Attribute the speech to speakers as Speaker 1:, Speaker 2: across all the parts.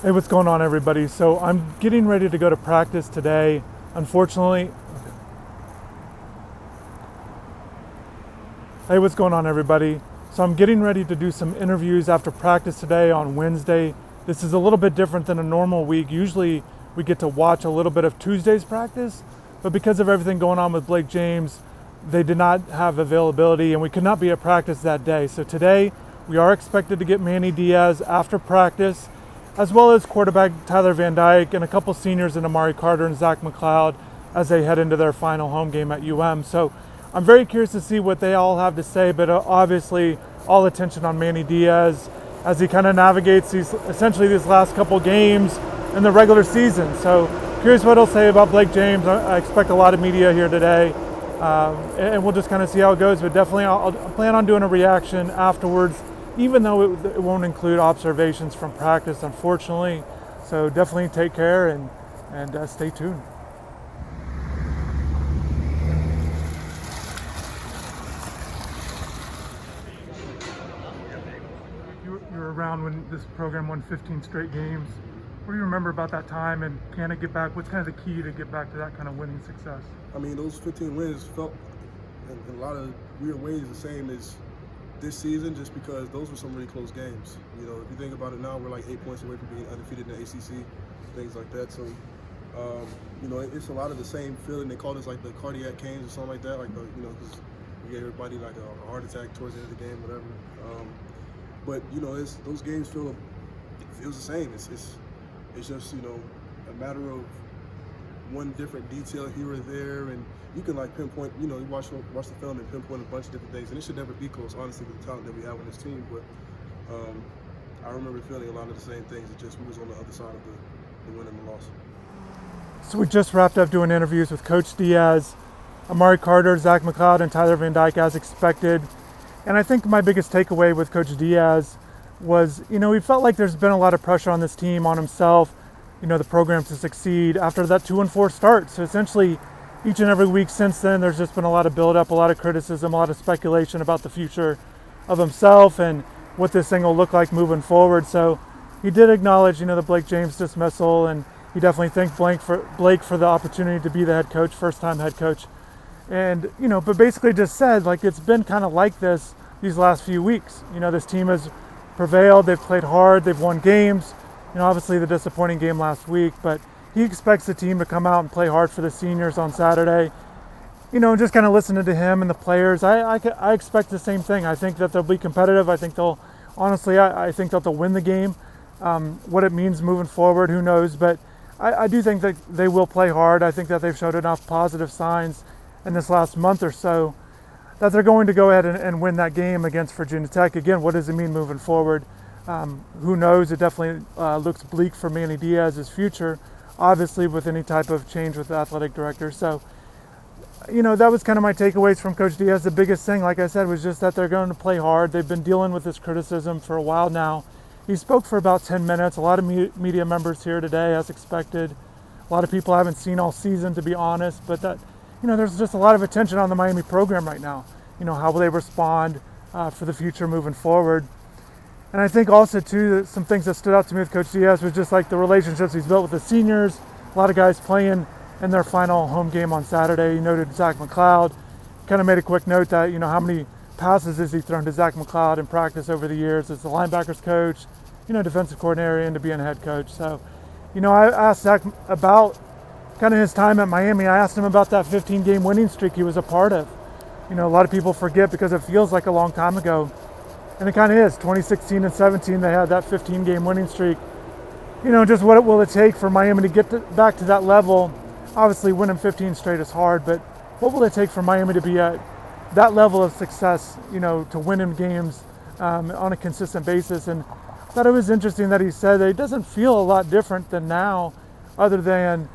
Speaker 1: Hey, what's going on, everybody? So I'm getting ready to go to practice today. Unfortunately, hey, what's going on, everybody? So I'm getting ready to do some interviews after practice today on Wednesday. This is a little bit different than a normal week. Usually we get to watch a little bit of Tuesday's practice, but because of everything going on with Blake James, they did not have availability and we could not be at practice that day. So today we are expected to get Manny Diaz after practice, as well as quarterback Tyler Van Dyke and a couple seniors in Amari Carter and Zach McLeod as they head into their final home game at UM. So I'm very curious to see what they all have to say, but obviously all attention on Manny Diaz as he kind of navigates these last couple games in the regular season. So curious what he'll say about Blake James. I expect a lot of media here today, and we'll just kind of see how it goes, but definitely I'll plan on doing a reaction afterwards, even though it won't include observations from practice, unfortunately. So definitely take care and stay tuned. You were around when this program won 15 straight games. What do you remember about that time, and can it get back? What's kind of the key to get back to that kind of winning success?
Speaker 2: I mean, those 15 wins felt in a lot of weird ways the same as this season, just because those were some really close games. You know, if you think about it now, we're like 8 points away from being undefeated in the ACC, things like that. So, you know, it's a lot of the same feeling. They called us like the cardiac canes or something like that, like because we gave everybody like a heart attack towards the end of the game, whatever. But you know, those games feels the same. It's just a matter of one different detail here or there, and you can like pinpoint. You know, you watch the film and pinpoint a bunch of different things, and it should never be close, honestly, with the talent that we have on this team. But I remember feeling a lot of the same things. It just we was on the other side of the win and the loss.
Speaker 1: So we just wrapped up doing interviews with Coach Diaz, Amari Carter, Zach McLeod, and Tyler Van Dyke as expected. And I think my biggest takeaway with Coach Diaz was, we felt like there's been a lot of pressure on this team, on himself, the program to succeed after that 2-4 start. So essentially, each and every week since then, there's just been a lot of build-up, a lot of criticism, a lot of speculation about the future of himself and what this thing will look like moving forward. So he did acknowledge, the Blake James dismissal, and he definitely thanked Blake for the opportunity to be the head coach, first-time head coach. And, but basically just said, like, it's been kind of like this these last few weeks. This team has prevailed, they've played hard, they've won games. Obviously the disappointing game last week, but he expects the team to come out and play hard for the seniors on Saturday. Just kind of listening to him and the players, I expect the same thing. I think that they'll be competitive. I think I think that they'll win the game. What it means moving forward, who knows? But I do think that they will play hard. I think that they've showed enough positive signs in this last month or so that they're going to go ahead and win that game against Virginia Tech. Again, what does it mean moving forward? Who knows? It definitely looks bleak for Manny Diaz's future, obviously, with any type of change with the athletic director. So, that was kind of my takeaways from Coach Diaz. The biggest thing, like I said, was just that they're going to play hard. They've been dealing with this criticism for a while now. He spoke for about 10 minutes. A lot of media members here today, as expected. A lot of people I haven't seen all season, to be honest, but that, there's just a lot of attention on the Miami program right now. How will they respond for the future moving forward? And I think also, too, some things that stood out to me with Coach Diaz was just like the relationships he's built with the seniors. A lot of guys playing in their final home game on Saturday. He noted Zach McLeod. Kind of made a quick note that, how many passes has he thrown to Zach McLeod in practice over the years as the linebackers coach, defensive coordinator, and to being a head coach. So, I asked Zach about kind of his time at Miami. I asked him about that 15-game winning streak he was a part of. A lot of people forget because it feels like a long time ago. And it kind of is. 2016 and 17, they had that 15-game winning streak. Just what will it take for Miami to get back to that level? Obviously, winning 15 straight is hard, but what will it take for Miami to be at that level of success, to win in games on a consistent basis? And I thought it was interesting that he said that it doesn't feel a lot different than now, other than,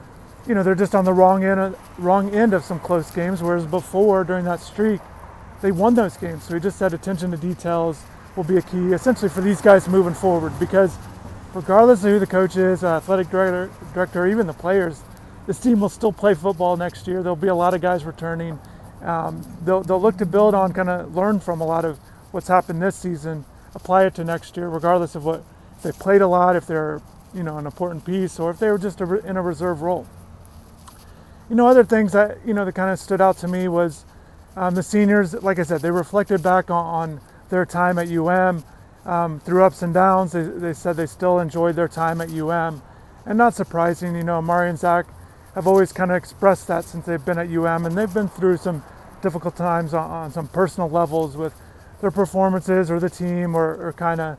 Speaker 1: they're just on the wrong end of some close games, whereas before, during that streak, they won those games. So he just said attention to details will be a key, essentially, for these guys moving forward, because regardless of who the coach is, athletic director, even the players, this team will still play football next year. There'll be a lot of guys returning. They'll look to build on, kind of learn from a lot of what's happened this season, apply it to next year, regardless of what, if they played a lot, if they're an important piece, or if they were just in a reserve role. Other things that that kind of stood out to me was the seniors. Like I said, they reflected back on their time at UM through ups and downs. They said they still enjoyed their time at UM, and not surprising. Amari and Zach have always kind of expressed that since they've been at UM, and they've been through some difficult times on some personal levels with their performances or the team, or kind of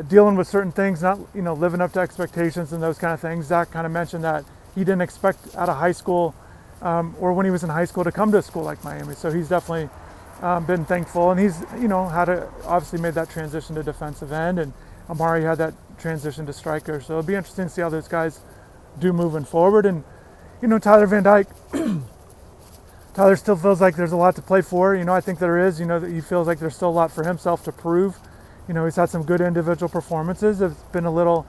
Speaker 1: dealing with certain things, not living up to expectations and those kind of things. Zach kind of mentioned that he didn't expect out of high school or when he was in high school to come to a school like Miami. So he's definitely been thankful, and he's obviously made that transition to defensive end, and Amari had that transition to striker. So it'll be interesting to see how those guys do moving forward. And Tyler Van Dyke, Tyler still feels like there's a lot to play for. I think there is. That he feels like there's still a lot for himself to prove. He's had some good individual performances. It's been a little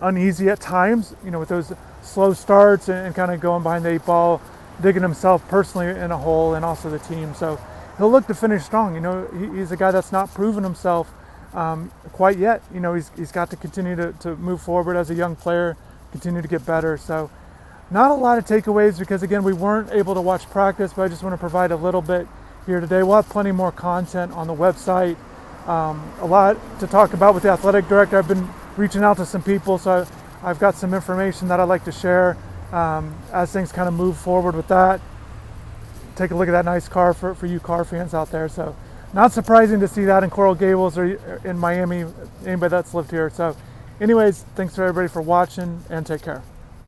Speaker 1: uneasy at times, with those slow starts and kind of going behind the 8 ball, digging himself personally in a hole, and also the team. So he'll look to finish strong. He's a guy that's not proven himself quite yet. He's got to continue to move forward as a young player, continue to get better. So not a lot of takeaways because, again, we weren't able to watch practice, but I just want to provide a little bit here today. We'll have plenty more content on the website. A lot to talk about with the athletic director. I've been reaching out to some people, so I've got some information that I'd like to share as things kind of move forward with that. Take a look at that nice car for you car fans out there. So not surprising to see that in Coral Gables or in Miami, anybody that's lived here. So anyways, thanks for everybody for watching, and take care.